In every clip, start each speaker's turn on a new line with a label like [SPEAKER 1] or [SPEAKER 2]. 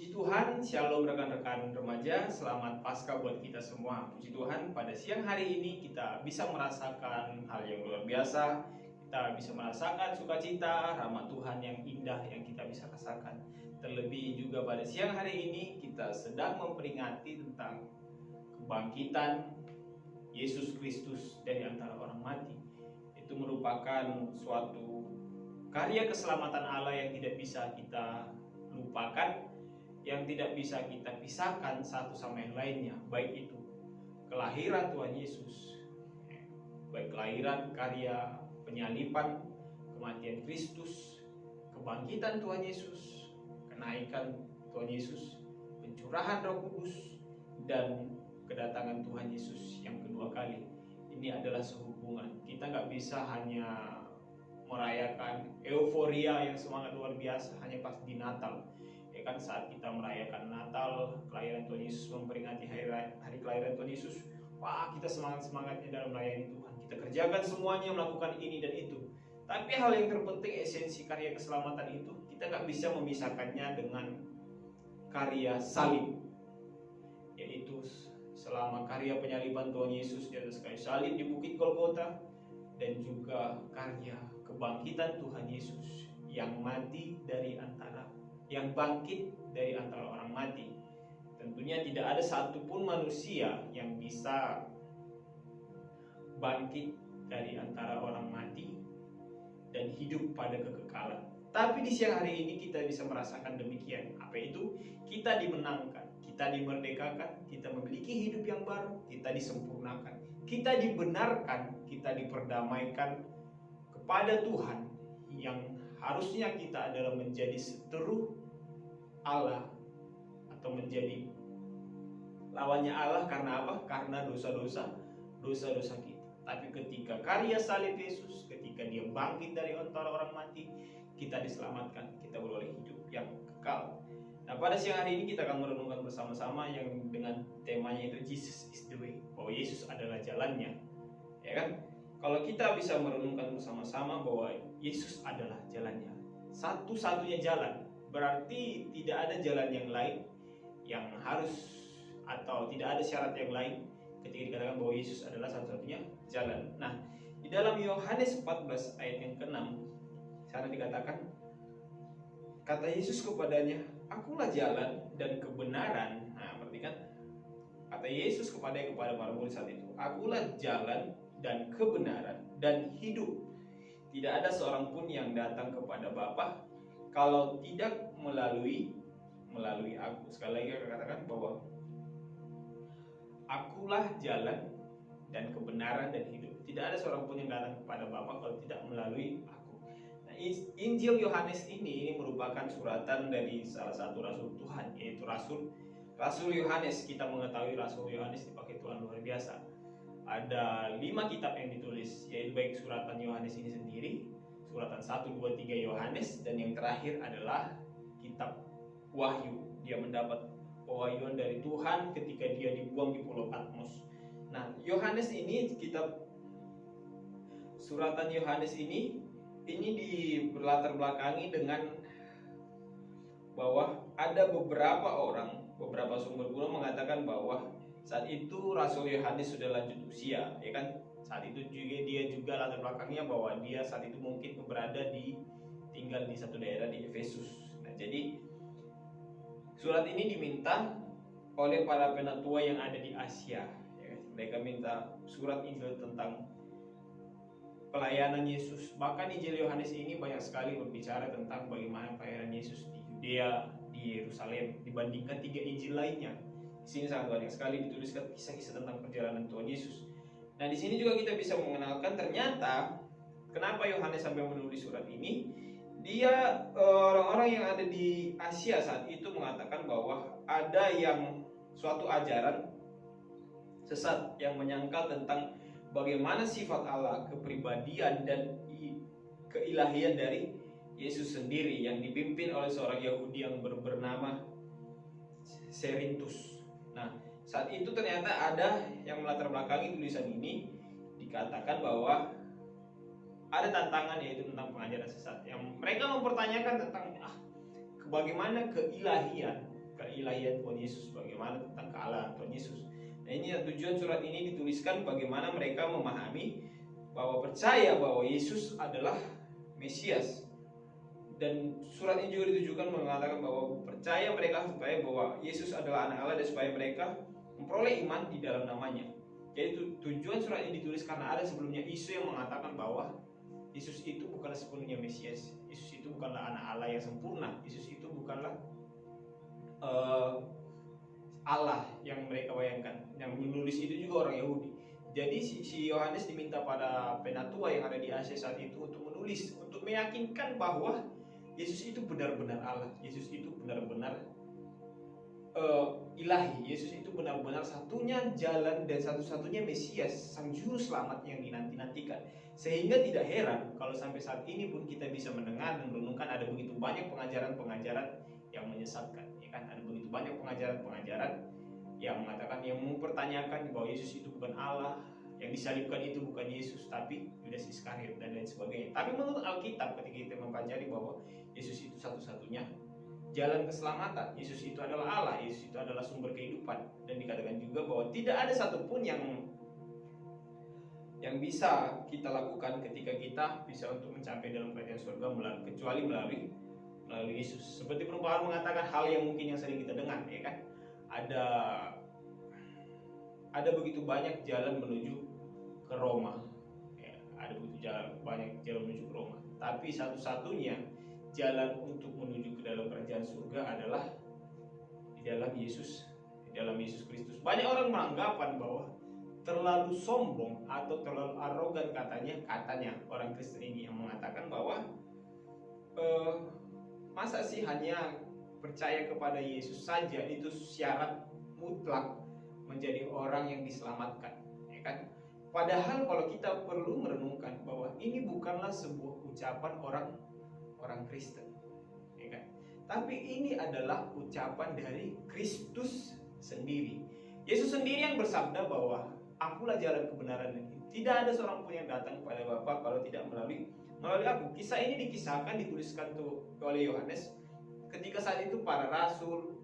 [SPEAKER 1] Puji Tuhan, Shalom rekan-rekan remaja, selamat Paskah buat kita semua. Puji Tuhan, pada siang hari ini kita bisa merasakan hal yang luar biasa. Kita bisa merasakan sukacita, rahmat Tuhan yang indah yang kita bisa rasakan. Terlebih juga pada siang hari ini kita sedang memperingati tentang kebangkitan Yesus Kristus dari antara orang mati. Itu merupakan suatu karya keselamatan Allah yang tidak bisa kita lupakan, yang tidak bisa kita pisahkan satu sama yang lainnya, baik itu kelahiran Tuhan Yesus, baik kelahiran karya penyaliban, kematian Kristus, kebangkitan Tuhan Yesus, kenaikan Tuhan Yesus, pencurahan Roh Kudus, dan kedatangan Tuhan Yesus yang kedua kali. Ini adalah sehubungan. Kita nggak bisa hanya merayakan euforia yang semangat luar biasa hanya pas di Natal. Ya kan, saat kita merayakan Natal, kelahiran Tuhan Yesus, memperingati hari kelahiran Tuhan Yesus, wah kita semangat-semangatnya dalam melayani Tuhan. Kita kerjakan semuanya, melakukan ini dan itu. Tapi hal yang terpenting, esensi karya keselamatan itu, kita nggak bisa memisahkannya dengan karya salib, yaitu selama karya penyaliban Tuhan Yesus di atas kayu salib di Bukit Golgota, dan juga karya kebangkitan Tuhan Yesus yang bangkit dari antara orang mati. Tentunya tidak ada satupun manusia yang bisa bangkit dari antara orang mati dan hidup pada kekekalan. Tapi di siang hari ini kita bisa merasakan demikian. Apa itu? Kita dimenangkan, kita dimerdekakan, kita memiliki hidup yang baru, kita disempurnakan, kita dibenarkan, kita diperdamaikan kepada Tuhan, yang harusnya kita adalah menjadi seteru Allah atau menjadi lawannya Allah. Karena apa? Karena dosa-dosa kita. Tapi ketika karya salib Yesus, ketika dia bangkit dari antara orang mati, kita diselamatkan, kita beroleh hidup yang kekal. Nah, pada siang hari ini kita akan merenungkan bersama-sama yang dengan temanya itu Jesus is the way, bahwa Yesus adalah jalannya. Ya kan? Kalau kita bisa merenungkan bersama-sama bahwa Yesus adalah jalannya, satu-satunya jalan, berarti tidak ada jalan yang lain yang harus, atau tidak ada syarat yang lain ketika dikatakan bahwa Yesus adalah satu-satunya jalan. Nah, di dalam Yohanes 14 ayat yang ke-6, sana dikatakan, kata Yesus kepadanya, akulah jalan dan kebenaran. Nah, berarti kan kata Yesus kepada para murid saat itu, akulah jalan dan kebenaran dan hidup. Tidak ada seorang pun yang datang kepada Bapa kalau tidak melalui aku. Sekali lagi katakan bahwa akulah jalan dan kebenaran dan hidup. Tidak ada seorang pun yang datang kepada Bapa kalau tidak melalui aku. Nah, Injil Yohanes ini merupakan suratan dari salah satu rasul Tuhan, yaitu Rasul Yohanes. Kita mengetahui Rasul Yohanes dipakai Tuhan luar biasa. Ada 5 kitab yang ditulis, yaitu baik suratan Yohanes ini sendiri, suratan 1, 2, 3 Yohanes, dan yang terakhir adalah kitab Wahyu. Dia mendapat pewahyuan dari Tuhan ketika dia dibuang di Pulau Patmos. Nah, Yohanes ini, kitab suratan Yohanes ini berlatar belakangi dengan bahwa ada beberapa sumber kuno mengatakan bahwa saat itu Rasul Yohanes sudah lanjut usia, ya kan? Saat itu juga dia latar belakangnya bahwa dia saat itu mungkin tinggal di satu daerah di Efesus. Nah, jadi surat ini diminta oleh para penatua yang ada di Asia. Ya, mereka minta surat Injil tentang pelayanan Yesus. Bahkan Injil Yohanes ini banyak sekali berbicara tentang bagaimana pelayanan Yesus di Yudea, di Yerusalem, dibandingkan 3 Injil lainnya. Di sini sangat banyak sekali dituliskan kisah-kisah tentang perjalanan Tuhan Yesus. Nah, di sini juga kita bisa mengenalkan ternyata kenapa Yohanes sampai menulis surat ini. Dia orang-orang yang ada di Asia saat itu mengatakan bahwa ada suatu ajaran sesat yang menyangkal tentang bagaimana sifat Allah, kepribadian dan keilahian dari Yesus sendiri, yang dipimpin oleh seorang Yahudi yang bernama Serintus. Nah, saat itu ternyata ada yang melatar belakangi tulisan ini, dikatakan bahwa ada tantangan, yaitu tentang pengajaran sesat yang mereka mempertanyakan tentang bagaimana keilahian, keilahian Tuhan Yesus, bagaimana tentang kealahan Tuhan Yesus. Nah, ini tujuan surat ini dituliskan bagaimana mereka memahami bahwa percaya bahwa Yesus adalah Mesias. Dan surat ini juga ditujukan mengatakan bahwa percaya mereka supaya bahwa Yesus adalah anak Allah dan supaya mereka memperoleh iman di dalam namanya. Jadi tujuan surat ini ditulis karena ada sebelumnya isu yang mengatakan bahwa Yesus itu bukanlah sepenuhnya Mesias, Yesus itu bukanlah anak Allah yang sempurna, Yesus itu bukanlah Allah yang mereka bayangkan. Yang menulis itu juga orang Yahudi. Jadi si Yohanes diminta pada penatua yang ada di Asia saat itu untuk menulis, untuk meyakinkan bahwa Yesus itu benar-benar Allah, Yesus itu benar-benar ilahi, Yesus itu benar-benar satunya jalan dan satu-satunya Mesias, sang juru selamat yang dinanti-nantikan. Sehingga tidak heran kalau sampai saat ini pun kita bisa mendengar dan merenungkan ada begitu banyak pengajaran-pengajaran yang menyesatkan, ya kan? Ada begitu banyak pengajaran-pengajaran yang mengatakan, yang mempertanyakan bahwa Yesus itu bukan Allah, yang disalibkan itu bukan Yesus tapi Yudas Iskariot dan lain sebagainya. Tapi menurut Alkitab, ketika kita mempelajari bahwa Yesus itu satu-satunya jalan keselamatan, Yesus itu adalah Allah, Yesus itu adalah sumber kehidupan, dan dikatakan juga bahwa tidak ada satupun yang bisa kita lakukan ketika kita bisa untuk mencapai dalam kerajaan surga kecuali melalui Yesus. Seperti perumpamaan mengatakan hal yang mungkin yang sering kita dengar, ya kan? Ada begitu banyak jalan menuju ke Roma, ya, ada begitu banyak jalan menuju ke Roma, tapi satu-satunya jalan untuk menuju ke dalam kerajaan surga adalah di dalam Yesus Kristus. Banyak orang beranggapan bahwa terlalu sombong atau terlalu arogan katanya orang Kristen ini yang mengatakan bahwa masa sih hanya percaya kepada Yesus saja itu syarat mutlak menjadi orang yang diselamatkan, ya kan? Padahal kalau kita perlu merenungkan bahwa ini bukanlah sebuah ucapan orang Kristen, ya kan? Tapi ini adalah ucapan dari Kristus sendiri. Yesus sendiri yang bersabda bahwa akulah jalan kebenaran dan hidup. Tidak ada seorang pun yang datang kepada Bapa kalau tidak melalui aku. Kisah ini dikisahkan, dituliskan oleh Yohanes ketika saat itu para rasul,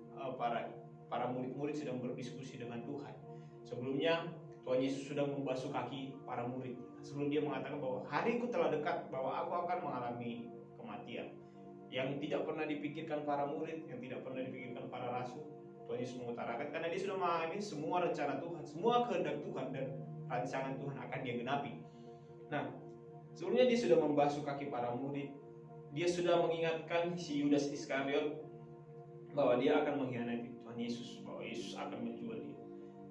[SPEAKER 1] para murid-murid sedang berdiskusi dengan Tuhan. Sebelumnya Tuhan Yesus sudah membasuh kaki para murid. Sebelum dia mengatakan bahwa hariku telah dekat, bahwa aku akan mengalami kematian. Yang tidak pernah dipikirkan para murid, yang tidak pernah dipikirkan para rasul, Tuhan Yesus mengutarakan karena dia sudah memahami semua rencana Tuhan, semua kehendak Tuhan dan rancangan Tuhan akan dia genapi. Nah, sebelumnya dia sudah membasuh kaki para murid. Dia sudah mengingatkan si Yudas Iskariot bahwa dia akan mengkhianati Tuhan Yesus, bahwa Yesus akan menjual dia.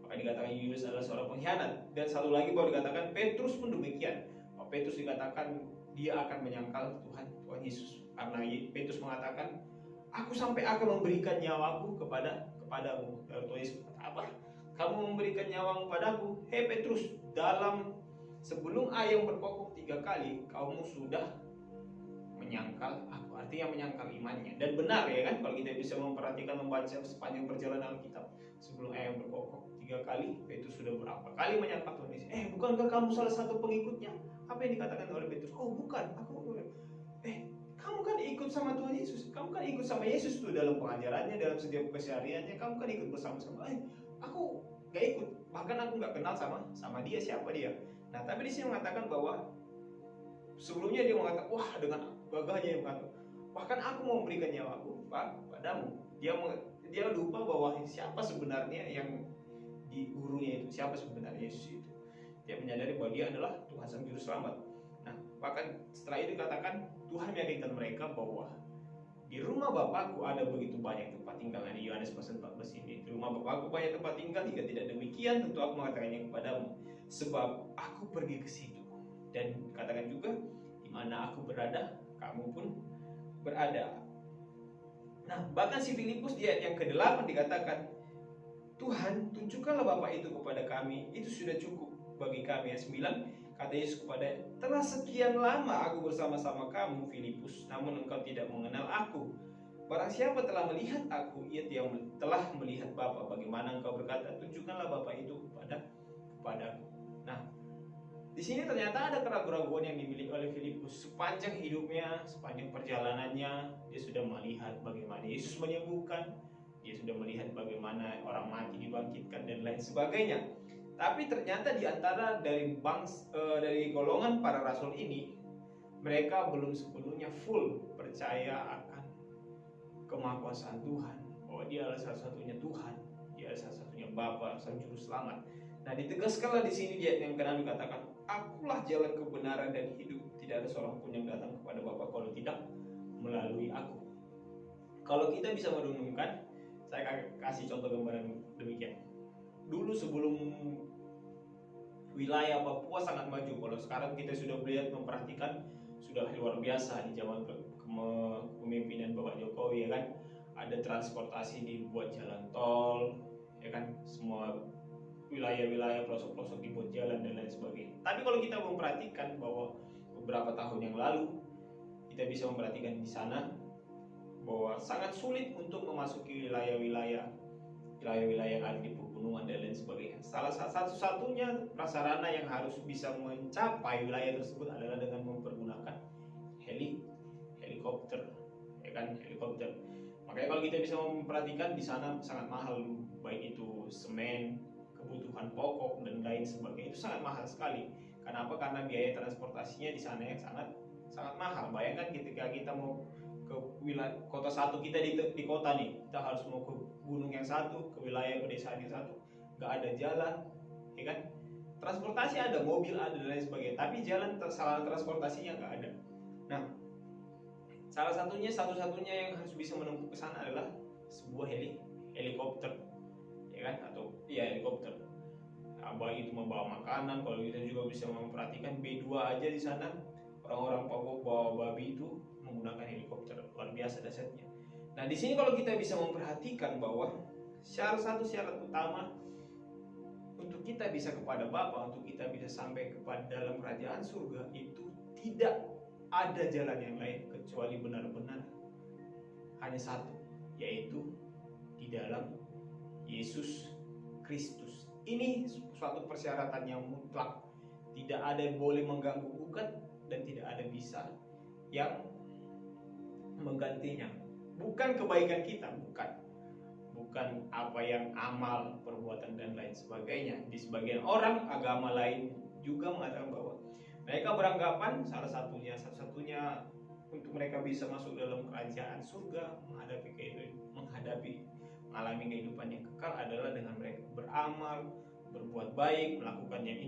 [SPEAKER 1] Maka dikatakan Yudas adalah seorang pengkhianat. Dan satu lagi bahwa dikatakan Petrus pun demikian. Bahwa Petrus dikatakan dia akan menyangkal Tuhan Yesus. Karena Petrus mengatakan, aku sampai akan memberikan nyawaku kepadamu. Lalu Tuhan Yesus berkata, apa? Kamu memberikan nyawamu padaku? Hei Petrus, sebelum ayam berkokok 3 kali, kamu sudah menyangkal aku. Artinya menyangkal imannya. Dan benar, ya kan, kalau kita bisa membaca sepanjang perjalanan Alkitab, sebelum ayam berkokok 3 kali, Petrus sudah berapa kali menyangkal Tuhan Yesus. Bukankah kamu salah satu pengikutnya? Apa yang dikatakan oleh Petrus? Oh bukan, kamu kan ikut sama Tuhan Yesus, kamu kan ikut sama Yesus tuh dalam pengajarannya, dalam setiap kesehariannya, kamu kan ikut bersama-sama. Aku gak ikut, bahkan aku gak kenal sama dia, siapa dia. Nah, tapi di sini mengatakan bahwa sebelumnya dia mengatakan, wah, dengan gagahnya dia mengatakan, bahkan aku mau memberikan nyawaku padamu. Dia lupa bahwa siapa sebenarnya yang di gurunya itu, siapa sebenarnya Yesus itu. Dia menyadari bahwa dia adalah Tuhan sang juru selamat. Nah, bahkan setelah itu dikatakan Tuhan meyakinkan mereka bahwa di rumah Bapakku ada begitu banyak tempat tinggal. Di Yohanes pasal 14 ini, di rumah Bapakku banyak tempat tinggal. Jika tidak demikian, tentu aku mengatakannya kepadamu, sebab aku pergi ke situ. Dan katakan juga, di mana aku berada, kamu pun berada. Nah, bahkan si Filipus di ayat yang ke-8 dikatakan, Tuhan, tunjukkanlah Bapa itu kepada kami, itu sudah cukup bagi kami. Ayat 9, kata Yesus kepada, telah sekian lama aku bersama-sama kamu, Filipus, namun engkau tidak mengenal aku. Barang siapa telah melihat aku, ia telah melihat Bapa. Bagaimana engkau berkata, tunjukkanlah Bapa itu kepadaku. Nah, di sini ternyata ada keraguan-keraguan yang dimiliki oleh Filipus. Sepanjang hidupnya, sepanjang perjalanannya, dia sudah melihat bagaimana Yesus menyembuhkan, dia sudah melihat bagaimana orang mati dibangkitkan dan lain sebagainya. Tapi ternyata di antara dari golongan para rasul ini, mereka belum sepenuhnya full percaya akan kemahakuasaan Tuhan, bahwa Dia adalah satu-satunya Tuhan, Dia adalah satu-satunya Bapa, sang juru selamat. Nah, ditegaskanlah di sini di ayat yang ke-6 dikatakan, Akulah jalan kebenaran dan hidup, tidak ada seorang pun yang datang kepada Bapa kalau tidak melalui Aku. Kalau kita bisa merenungkan, saya kasih contoh gambaran demikian. Dulu sebelum wilayah Papua sangat maju, kalau sekarang kita sudah melihat memperhatikan sudah luar biasa di zaman kepemimpinan Bapak Jokowi, ya kan, ada transportasi dibuat jalan tol, ya kan, semua wilayah-wilayah pelosok-pelosok dibuat jalan dan lain sebagainya. Tapi kalau kita memperhatikan bahwa beberapa tahun yang lalu kita bisa memperhatikan di sana bahwa sangat sulit untuk memasuki wilayah-wilayah yang ada di pegunungan dan lain sebagainya. Salah satu-satunya prasarana yang harus bisa mencapai wilayah tersebut adalah dengan mempergunakan helikopter, ya kan, helikopter. Makanya kalau kita bisa memperhatikan di sana sangat mahal, baik itu semen, kebutuhan pokok dan lain sebagainya, itu sangat mahal sekali. Kenapa? Karena biaya transportasinya di sana yang sangat mahal. Bayangkan ketika kita mau ke wilayah kota satu, kita di kota nih, kita harus mau ke gunung yang satu, ke wilayah pedesaan yang satu, nggak ada jalan, ya kan? Transportasi ada, mobil ada dan lain sebagainya, tapi sarana transportasinya nggak ada. Nah, satu-satunya yang harus bisa menempuh ke sana adalah sebuah helikopter, ya kan? Atau helikopter. Baik itu membawa makanan, kalau kita juga bisa memperhatikan B2 aja di sana, orang-orang Papua bawa babi itu menggunakan helikopter, luar biasa dasarnya. Nah, di sini kalau kita bisa memperhatikan bahwa syarat utama untuk kita bisa kepada Bapa, untuk kita bisa sampai kepada dalam kerajaan surga, itu tidak ada jalan yang lain kecuali benar-benar hanya satu, yaitu di dalam Yesus Kristus. Ini suatu persyaratan yang mutlak, tidak ada yang boleh mengganggu gugat dan tidak ada bisa yang menggantinya. Bukan kebaikan kita, bukan apa yang amal, perbuatan dan lain sebagainya. Di sebagian orang agama lain juga mengatakan bahwa mereka beranggapan satu-satunya untuk mereka bisa masuk dalam kerajaan surga, mengalami kehidupan yang kekal adalah dengan mereka beramal, berbuat baik, melakukan yang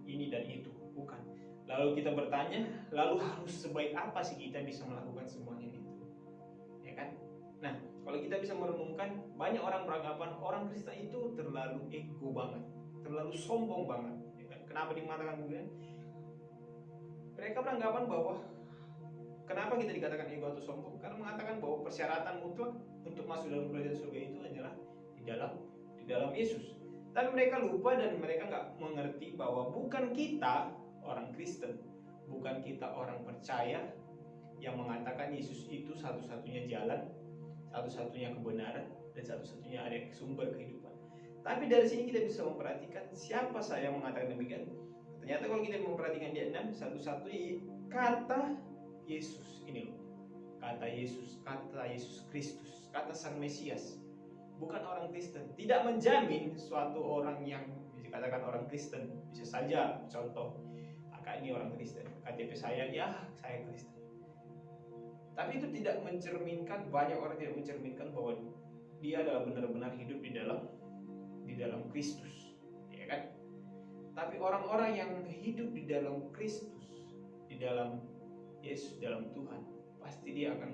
[SPEAKER 1] ini dan itu. Bukan. Lalu kita bertanya, lalu harus sebaik apa sih kita bisa melakukan semuanya itu? Ya kan? Nah, kalau kita bisa merenungkan, banyak orang beranggapan orang Kristen itu terlalu ego banget, terlalu sombong banget. Ya kan? Kenapa dimatakan begitu? Mereka beranggapan bahwa kenapa kita dikatakan ego atau sombong? Karena mengatakan bahwa persyaratan mutlak untuk masuk dalam kerajaan surga itu hanyalah di dalam Yesus. Tapi mereka lupa dan mereka nggak mengerti bahwa bukan kita orang Kristen, bukan kita orang percaya yang mengatakan Yesus itu satu-satunya jalan, satu-satunya kebenaran, dan satu-satunya ada sumber kehidupan. Tapi dari sini kita bisa memperhatikan siapa saya mengatakan demikian. Ternyata kalau kita memperhatikan di 6, satu-satunya kata Yesus ini loh, kata Yesus Kristus, kata Sang Mesias, bukan orang Kristen. Tidak menjamin suatu orang yang dikatakan orang Kristen. Bisa saja contoh, ini orang Kristen, KTP saya, ya saya Kristen. Tapi itu tidak mencerminkan, banyak orang tidak mencerminkan bahwa dia adalah benar-benar hidup di dalam Kristus, ya kan? Tapi orang-orang yang hidup di dalam Kristus, di dalam Yesus, dalam Tuhan, pasti dia akan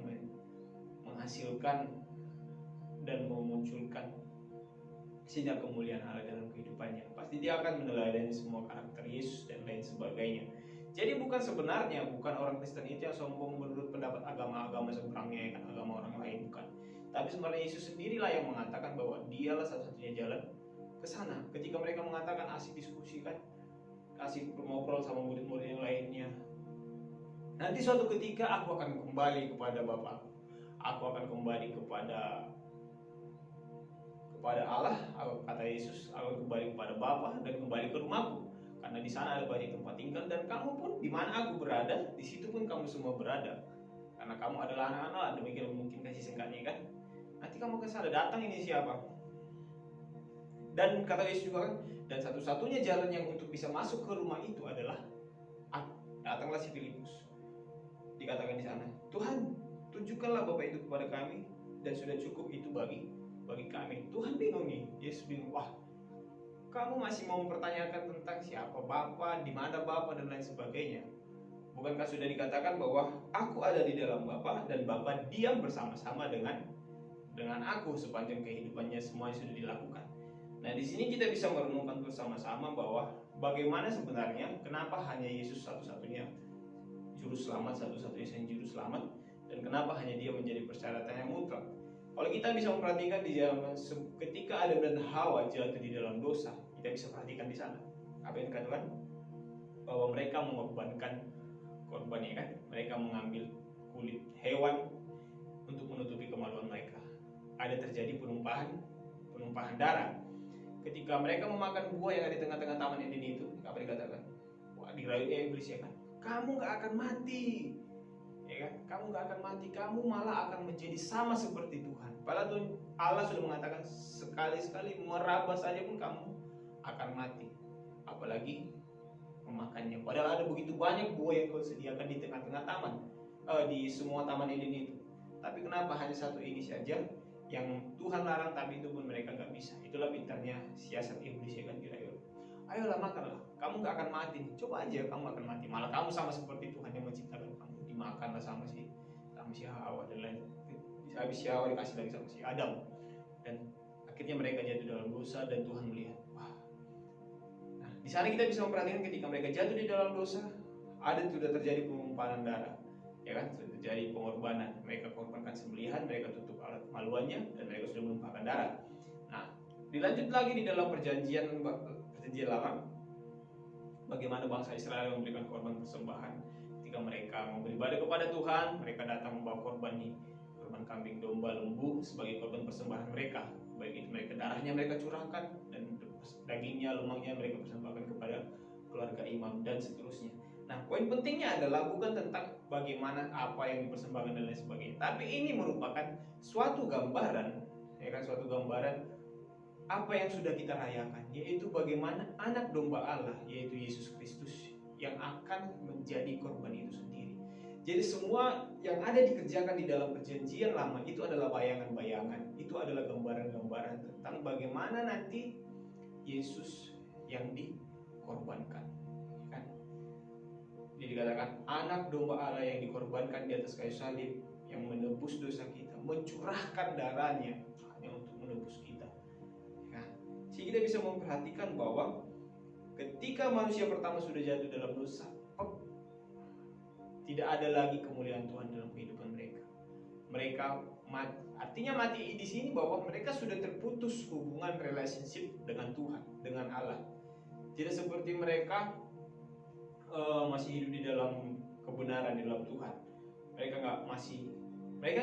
[SPEAKER 1] menghasilkan dan memunculkan sinar kemuliaan Allah dalam kehidupannya. Pasti dia akan meneladani semua karakter Yesus dan lain sebagainya. Jadi bukan orang Kristen itu yang sombong menurut pendapat agama-agama seberangnya, kan, agama orang lain, bukan. Tapi sebenarnya Yesus sendirilah yang mengatakan bahwa dialah satu-satunya jalan ke sana. Ketika mereka mengatakan asik diskusi, kan, asik ngobrol sama murid-murid yang lainnya, nanti suatu ketika aku akan kembali kepada Bapa, aku akan kembali kepada Allah, kata Yesus, aku kembali kepada Bapa dan kembali ke rumahku, karena di sana ada banyak tempat tinggal, dan kamu pun di mana aku berada, di situ pun kamu semua berada, karena kamu adalah anak-anak. Demikian mungkin kasih singkatnya, kan. nanti kamu akan sadar datang ini siapa. Dan kata Yesus juga kan, dan satu-satunya jalan yang untuk bisa masuk ke rumah itu adalah aku. Datanglah si Filipus. Dikatakan di sana, Tuhan, tunjukkanlah Bapa itu kepada kami, dan sudah cukup itu bagi kami. Tuhan bingung nih, Yesus bingung. Wah, kamu masih mau mempertanyakan tentang siapa Bapa, di mana Bapa, dan lain sebagainya. Bukankah sudah dikatakan bahwa aku ada di dalam Bapa dan Bapa diam bersama-sama dengan aku sepanjang kehidupannya, semuanya sudah dilakukan. Nah, di sini kita bisa merenungkan bersama-sama bahwa bagaimana sebenarnya, kenapa hanya Yesus satu-satunya juru selamat, satu-satunya juru selamat, dan kenapa hanya dia menjadi persyaratan yang mutlak. Kalau kita bisa memperhatikan di zaman ketika Adam dan Hawa jatuh di dalam dosa, kita bisa perhatikan di sana apa yang dikatakan, bahwa mereka mengorbankan korban, ya kan? Mereka mengambil kulit hewan untuk menutupi kemaluan mereka. Ada terjadi penumpahan darah. Ketika mereka memakan buah yang ada di tengah-tengah taman Eden itu, apa dikatakan? Wah, dirayu iblis, ya kan? Kamu gak akan mati, ya kan? Kamu gak akan mati, kamu malah akan menjadi sama seperti Tuhan. Padahal Allah sudah mengatakan sekali-sekali meraba saja pun kamu akan mati, apalagi memakannya. Padahal ada begitu banyak buah yang kau sediakan di tengah-tengah taman, di semua taman Eden itu. Tapi kenapa hanya satu ini saja yang Tuhan larang, tapi itu pun mereka nggak bisa. Itulah pintarnya siasat iblis, ya kan? Kira-kira, ayolah makanlah, kamu nggak akan mati. Coba aja kamu akan mati, malah kamu sama seperti Tuhan yang menciptakan kamu. Dimakanlah sama si Hawa dan lain. Habis si Hawa dikasih lagi sama si Adam, dan akhirnya mereka jatuh dalam dosa dan Tuhan melihat. Wah. Nah, di sana kita bisa memperhatikan ketika mereka jatuh di dalam dosa, ada sudah terjadi penumpahan darah, ya kan? Sudah terjadi pengorbanan. Mereka korbankan sembelihan, mereka tutup alat kemaluannya, dan mereka sudah menumpahkan darah. Nah, dilanjut lagi di dalam perjanjian lama, bagaimana bangsa Israel memberikan korban persembahan. Ketika mereka mau beribadah kepada Tuhan, mereka datang membawa korban kambing, domba, lembu sebagai korban persembahan mereka. Baik itu mereka darahnya mereka curahkan, dan dagingnya, lemangnya mereka persembahkan kepada keluarga imam, dan seterusnya. Nah, poin pentingnya adalah bukan tentang bagaimana apa yang dipersembahkan dan lain sebagainya, tapi ini merupakan suatu gambaran, ya kan? Suatu gambaran apa yang sudah kita rayakan, yaitu bagaimana anak domba Allah, yaitu Yesus Kristus, yang akan menjadi korban itu sendiri. Jadi semua yang ada dikerjakan di dalam perjanjian lama itu adalah bayangan-bayangan, itu adalah gambaran-gambaran tentang bagaimana nanti Yesus yang dikorbankan, kan? Jadi dikatakan anak domba Allah yang dikorbankan di atas kayu salib, yang menebus dosa kita, mencurahkan darahnya hanya untuk menebus kita. Jadi kita bisa memperhatikan bahwa ketika manusia pertama sudah jatuh dalam dosa, tidak ada lagi kemuliaan Tuhan dalam kehidupan mereka. Mereka mati. Artinya mati di sini bahwa mereka sudah terputus hubungan relationship dengan Tuhan, dengan Allah. Tidak seperti mereka masih hidup di dalam kebenaran di dalam Tuhan. Mereka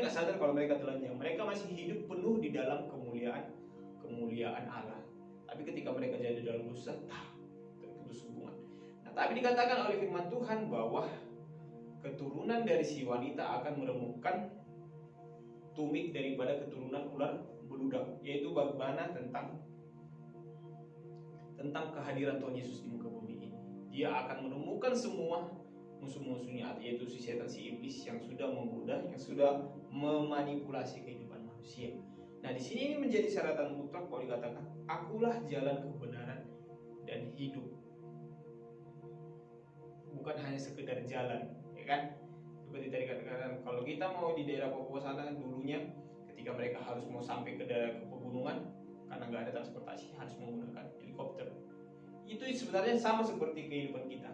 [SPEAKER 1] nggak sadar kalau mereka telanjang. Mereka masih hidup penuh di dalam kemuliaan Allah. Tapi ketika mereka jadi dalam dosa, terputus hubungan. Nah, tapi dikatakan oleh firman Tuhan bahwa keturunan dari si wanita akan meremukkan tumit daripada keturunan ular beludak, yaitu bagaimana tentang kehadiran Tuhan Yesus di muka bumi ini. Dia akan menemukan semua musuh-musuhnya, yaitu si setan, si iblis yang sudah menggoda, yang sudah memanipulasi kehidupan manusia. Nah, di sini ini menjadi syaratan mutlak kalau dikatakan, akulah jalan kebenaran dan hidup. Bukan hanya sekedar jalan, ya kan? Seperti tadi katakan, kalau kita mau di daerah Papua sana dulunya, ketika mereka harus mau sampai ke daerah pegunungan, karena nggak ada transportasi, harus menggunakan helikopter. Itu sebenarnya sama seperti kehidupan kita.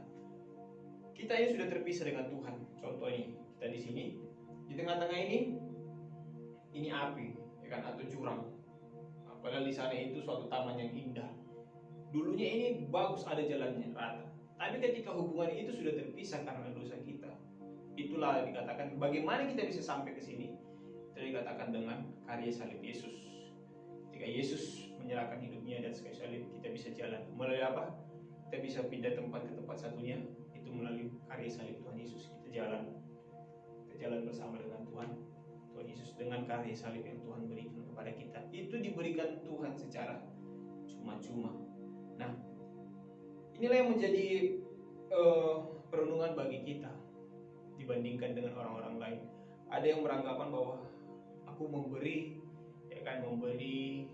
[SPEAKER 1] Kita ini sudah terpisah dengan Tuhan. Contohnya, kita di sini, di tengah-tengah ini api, ya kan, atau jurang. Padahal di sana itu suatu taman yang indah. Dulunya ini bagus, ada jalannya rata. Tapi ketika hubungan itu sudah terpisah karena dosa kita, itulah dikatakan bagaimana kita bisa sampai ke sini. Itu dikatakan dengan karya salib Yesus. Ketika Yesus menyerahkan hidupnya dan kayu salib, kita bisa jalan. Melalui apa? Kita bisa pindah tempat ke tempat satunya, itu melalui karya salib Tuhan Yesus. Kita jalan bersama dengan Tuhan Tuhan Yesus, dengan karya salib yang Tuhan berikan kepada kita, itu diberikan Tuhan secara cuma-cuma. Nah, inilah yang menjadi perundungan bagi kita dibandingkan dengan orang-orang lain. Ada yang beranggapan bahwa aku memberi, ya kan, memberi,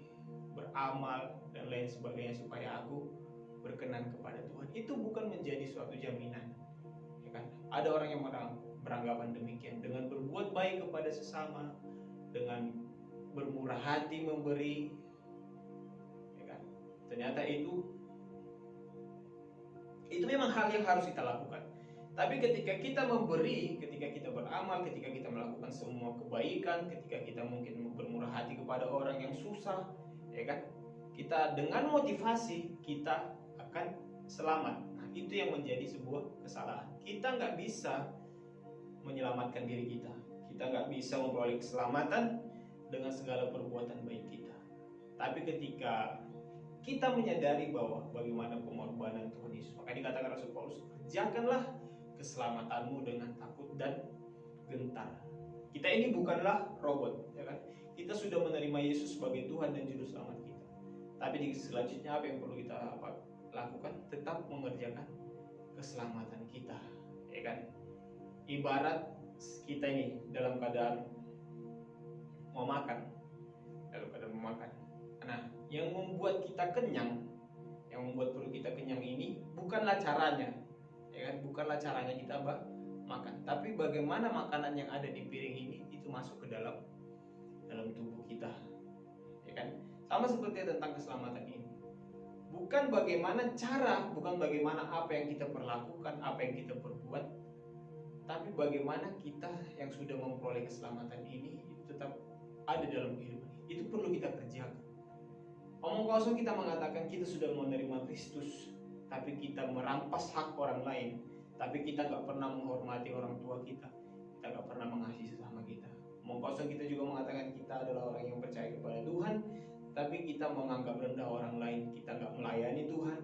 [SPEAKER 1] beramal dan lain sebagainya supaya aku berkenan kepada Tuhan. Itu bukan menjadi suatu jaminan, ya kan? Ada orang yang beranggapan demikian, dengan berbuat baik kepada sesama, dengan bermurah hati memberi, ya kan? Ternyata itu memang hal yang harus kita lakukan. Tapi ketika kita memberi, ketika kita beramal, ketika kita melakukan semua kebaikan, ketika kita mungkin bermurah hati kepada orang yang susah, ya kan, kita dengan motivasi kita akan selamat. Nah, itu yang menjadi sebuah kesalahan. Kita nggak bisa menyelamatkan diri kita. Kita nggak bisa memperoleh keselamatan dengan segala perbuatan baik kita. Tapi ketika kita menyadari bahwa bagaimana pengorbanan Tuhan Yesus, maka dikatakan Rasul Paulus, kerjakanlah keselamatanmu dengan takut dan gentar. Kita ini bukanlah robot, ya kan? Kita sudah menerima Yesus sebagai Tuhan dan Juru Selamat kita. Tapi di selanjutnya apa yang perlu kita lakukan? Tetap mengerjakan keselamatan kita, ya kan? Ibarat kita ini dalam keadaan mau makan, Nah, yang membuat kita kenyang, yang membuat perut kita kenyang ini bukanlah caranya, ya kan? Bukanlah caranya kita makan, tapi bagaimana makanan yang ada di piring ini itu masuk ke dalam tubuh kita, ya kan? Sama seperti tentang keselamatan ini. Bukan bagaimana cara, bukan bagaimana apa yang kita perlakukan, apa yang kita perbuat, tapi bagaimana kita yang sudah memperoleh keselamatan ini itu tetap ada dalam kehidupan. Itu perlu kita kerjakan. Omong kosong kita mengatakan kita sudah menerima Kristus, tapi kita merampas hak orang lain, tapi kita gak pernah menghormati orang tua kita gak pernah mengasihi sesama kita. Omong kosong kita juga mengatakan kita adalah orang yang percaya kepada Tuhan, tapi kita menganggap rendah orang lain, kita gak melayani Tuhan,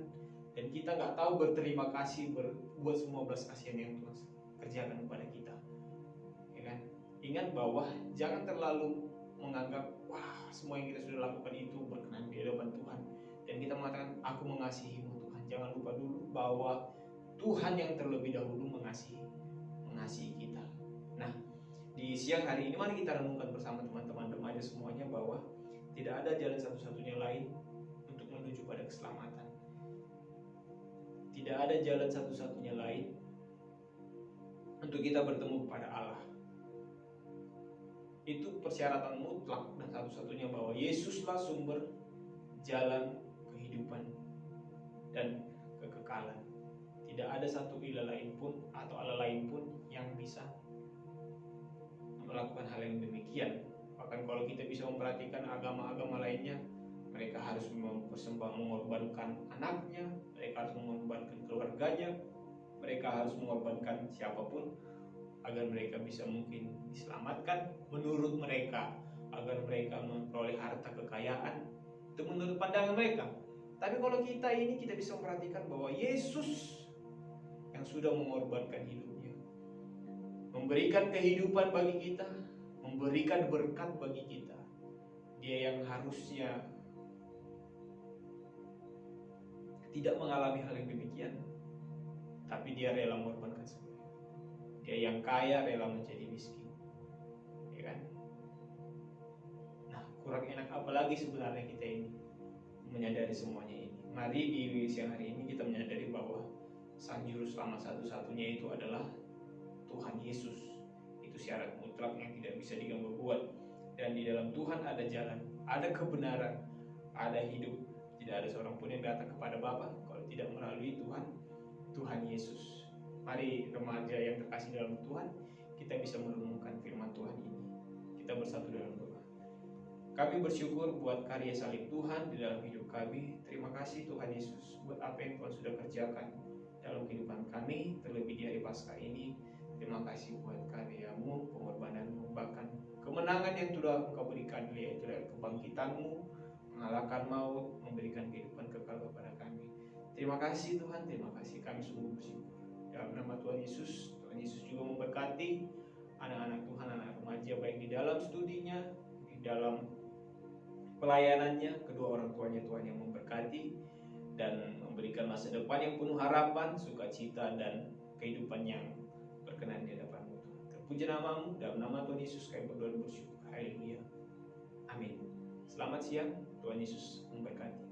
[SPEAKER 1] dan kita gak tahu berterima kasih, berbuat semua belas kasihan yang Tuhan kerjakan kepada kita, ya kan? Ingat bahwa jangan terlalu menganggap wah semua yang kita sudah lakukan itu berkenan di hadapan Tuhan, dan kita mengatakan aku mengasihimu Tuhan. Jangan lupa dulu bahwa Tuhan yang terlebih dahulu mengasihi kita. Nah, di siang hari ini mari kita renungkan bersama teman-teman remaja semuanya bahwa tidak ada jalan satu-satunya lain untuk menuju pada keselamatan. Tidak ada jalan satu-satunya lain untuk kita bertemu kepada Allah. Itu persyaratan mutlak dan satu-satunya bahwa Yesuslah sumber jalan kehidupan dan kekekalan. Tidak ada satu ilah lain pun atau Allah lain pun yang bisa melakukan hal yang demikian. Bahkan kalau kita bisa memperhatikan agama-agama lainnya, mereka harus mengorbankan anaknya, mereka harus mengorbankan keluarganya, mereka harus mengorbankan siapapun agar mereka bisa mungkin diselamatkan menurut mereka, agar mereka memperoleh harta kekayaan, itu menurut pandangan mereka. Tapi kalau kita bisa memperhatikan bahwa Yesus yang sudah mengorbankan hidupnya, memberikan kehidupan bagi kita, memberikan berkat bagi kita. Dia yang harusnya tidak mengalami hal yang demikian, tapi dia rela mengorbankan semuanya. Dia yang kaya rela menjadi miskin, ya kan? Nah, kurang enak apalagi sebenarnya kita ini menyadari semuanya ini. Mari di siang hari ini kita menyadari bahwa Sang Juru Selamat satu-satunya itu adalah Tuhan Yesus. Itu syarat mutlak yang tidak bisa diganggu gugat. Dan di dalam Tuhan ada jalan, ada kebenaran, ada hidup. Tidak ada seorang pun yang datang kepada Bapa kalau tidak melalui Tuhan Yesus. Mari remaja yang terkasih dalam Tuhan, kita bisa merenungkan firman Tuhan ini. Kita bersatu dalam doa. Kami bersyukur buat karya salib Tuhan di dalam hidup kami. Terima kasih Tuhan Yesus buat apa yang Tuhan sudah kerjakan dalam kehidupan kami, terlebih di hari Paskah ini. Terima kasih buat karya-Mu, pengorbanan-Mu, bahkan kemenangan yang sudah Engkau berikan, yaitu dari kebangkitan-Mu, mengalahkan maut, memberikan kehidupan kekal kepada kami. Terima kasih Tuhan, terima kasih, kami sungguh bersyukur. Dalam nama Tuhan Yesus juga memberkati anak-anak Tuhan, anak remaja, baik di dalam studinya, di dalam pelayanannya. Kedua orang tuanya Tuhan yang memberkati dan memberikan masa depan yang penuh harapan, sukacita, dan kehidupan yang berkenan di hadapan-Mu Tuhan. Terpuji nama-Mu, dalam nama Tuhan Yesus kami berdoa dan bersyukur. Haleluya. Amin. Selamat siang, Tuhan Yesus memberkati.